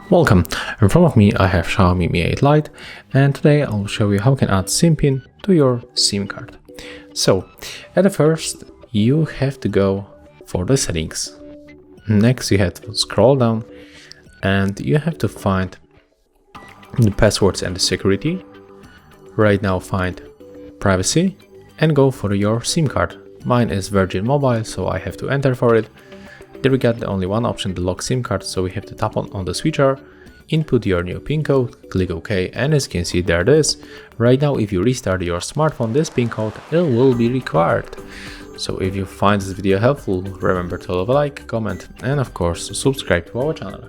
Welcome, in front of me I have Xiaomi Mi 8 Lite, and today I'll show you how you can add SIM pin to your SIM card. So, at the first you have to go for the settings. Next you have to scroll down and you have to find the passwords and the security. Right now find privacy and go for your SIM card. Mine is Virgin Mobile, so I have to enter for it. There we got only one option, the lock SIM card, so we have to tap on the switcher, input your new PIN code, click OK, and as you can see, there it is. Right now, if you restart your smartphone, this PIN code it will be required. So if you find this video helpful, remember to leave a like, comment, and of course subscribe to our channel.